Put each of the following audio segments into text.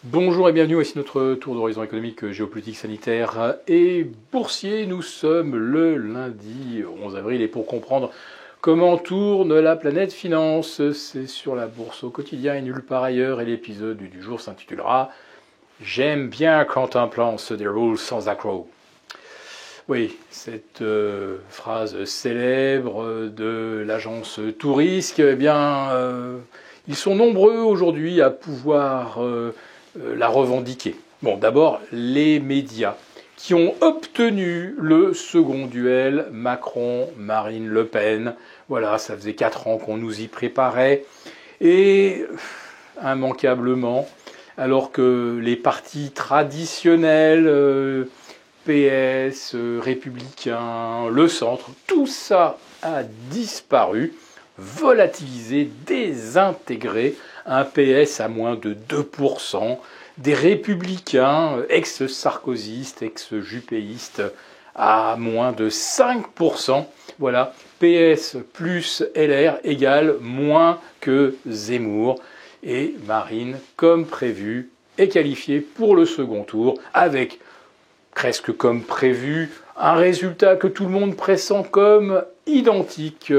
Bonjour et bienvenue, voici notre tour d'horizon économique, géopolitique, sanitaire et boursier. Nous sommes le lundi 11 avril et pour comprendre comment tourne la planète finance, c'est sur la bourse au quotidien et nulle part ailleurs et l'épisode du jour s'intitulera « J'aime bien quand un plan se déroule sans accroc ». Oui, cette phrase célèbre de l'agence Tourisque, eh bien, ils sont nombreux aujourd'hui à pouvoir la revendiquer. Bon, d'abord, les médias qui ont obtenu le second duel Macron-Marine Le Pen. Voilà, ça faisait 4 ans qu'on nous y préparait. Et immanquablement, alors que les partis traditionnels, PS, Républicains, le centre, tout ça a disparu, volatilisé, désintégré, un PS à moins de 2%, des républicains ex-sarkozystes, ex-juppéistes à moins de 5%. Voilà, PS plus LR égale moins que Zemmour. Et Marine, comme prévu, est qualifiée pour le second tour avec, presque comme prévu, un résultat que tout le monde pressent comme identique.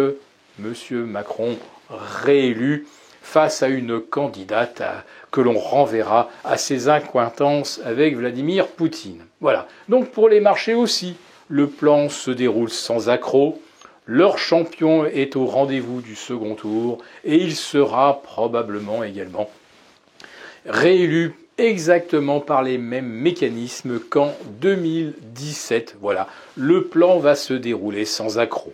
Monsieur Macron réélu face à une candidate que l'on renverra à ses accointances avec Vladimir Poutine. Voilà. Donc pour les marchés aussi, le plan se déroule sans accroc. Leur champion est au rendez-vous du second tour et il sera probablement également réélu exactement par les mêmes mécanismes qu'en 2017. Voilà, le plan va se dérouler sans accroc.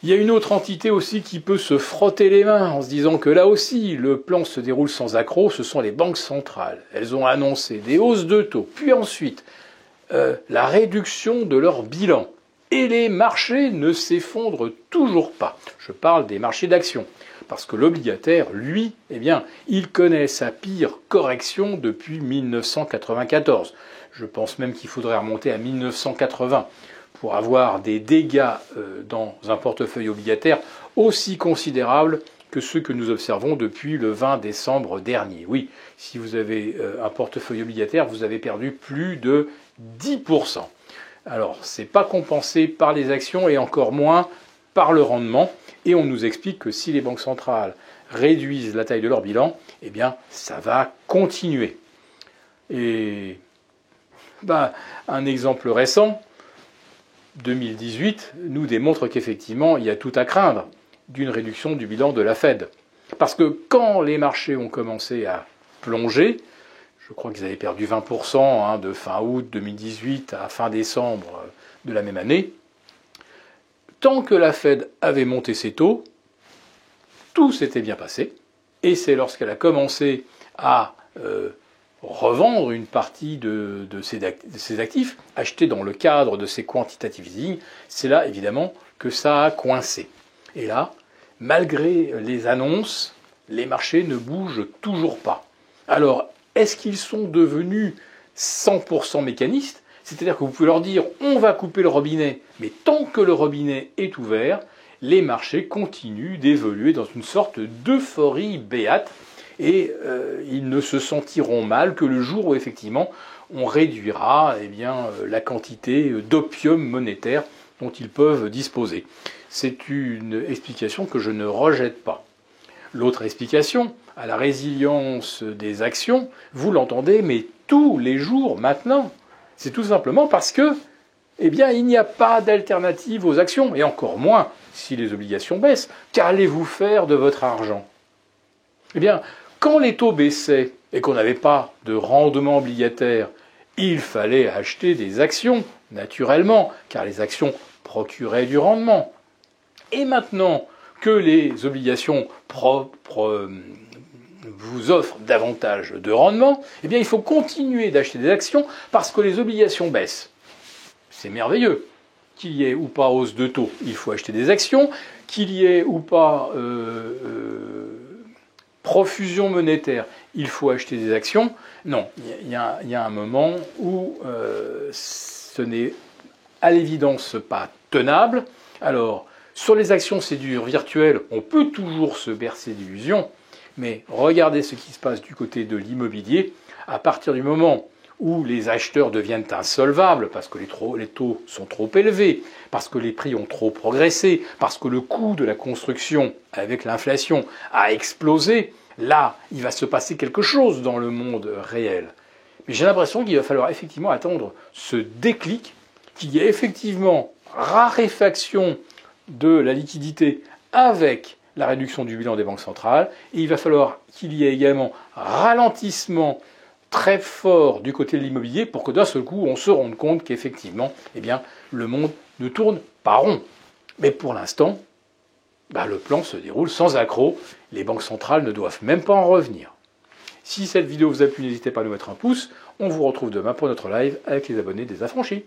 Il y a une autre entité aussi qui peut se frotter les mains en se disant que là aussi, le plan se déroule sans accroc, ce sont les banques centrales. Elles ont annoncé des hausses de taux, puis ensuite la réduction de leur bilan. Et les marchés ne s'effondrent toujours pas. Je parle des marchés d'actions. Parce que l'obligataire, lui, eh bien, il connaît sa pire correction depuis 1994. Je pense même qu'il faudrait remonter à 1980 pour avoir des dégâts dans un portefeuille obligataire aussi considérables que ceux que nous observons depuis le 20 décembre dernier. Oui, si vous avez un portefeuille obligataire, vous avez perdu plus de 10%. Alors, ce n'est pas compensé par les actions et encore moins par le rendement. Et on nous explique que si les banques centrales réduisent la taille de leur bilan, eh bien, ça va continuer. Et un exemple récent, 2018, nous démontre qu'effectivement, il y a tout à craindre d'une réduction du bilan de la Fed. Parce que quand les marchés ont commencé à plonger, je crois qu'ils avaient perdu 20% de fin août 2018 à fin décembre de la même année, tant que la Fed avait monté ses taux, tout s'était bien passé. Et c'est lorsqu'elle a commencé à revendre une partie de ses actifs, achetés dans le cadre de ses quantitative easing, c'est là évidemment que ça a coincé. Et là, malgré les annonces, les marchés ne bougent toujours pas. Alors, est-ce qu'ils sont devenus 100% mécanistes ? C'est-à-dire que vous pouvez leur dire on va couper le robinet, mais tant que le robinet est ouvert, les marchés continuent d'évoluer dans une sorte d'euphorie béate et ils ne se sentiront mal que le jour où effectivement on réduira la quantité d'opium monétaire dont ils peuvent disposer. C'est une explication que je ne rejette pas. L'autre explication, à la résilience des actions, vous l'entendez, mais tous les jours maintenant. C'est tout simplement parce que, il n'y a pas d'alternative aux actions, et encore moins si les obligations baissent. Qu'allez-vous faire de votre argent ? Quand les taux baissaient et qu'on n'avait pas de rendement obligataire, il fallait acheter des actions, naturellement, car les actions procuraient du rendement. Et maintenant que les obligations vous offrent davantage de rendement, il faut continuer d'acheter des actions parce que les obligations baissent. C'est merveilleux. Qu'il y ait ou pas hausse de taux, il faut acheter des actions. Qu'il y ait ou pas profusion monétaire, il faut acheter des actions. Non, il y a un moment où ce n'est à l'évidence pas tenable. Alors, sur les actions, c'est du virtuel, on peut toujours se bercer d'illusions, Mais regardez ce qui se passe du côté de l'immobilier. À partir du moment où les acheteurs deviennent insolvables parce que les taux sont trop élevés, parce que les prix ont trop progressé, parce que le coût de la construction avec l'inflation a explosé, là, il va se passer quelque chose dans le monde réel. Mais j'ai l'impression qu'il va falloir effectivement attendre ce déclic, qu'il y ait effectivement raréfaction de la liquidité avec la réduction du bilan des banques centrales, et il va falloir qu'il y ait également ralentissement très fort du côté de l'immobilier pour que d'un seul coup on se rende compte qu'effectivement eh bien, le monde ne tourne pas rond. Mais pour l'instant, le plan se déroule sans accroc, les banques centrales ne doivent même pas en revenir. Si cette vidéo vous a plu, n'hésitez pas à nous mettre un pouce, on vous retrouve demain pour notre live avec les abonnés des affranchis.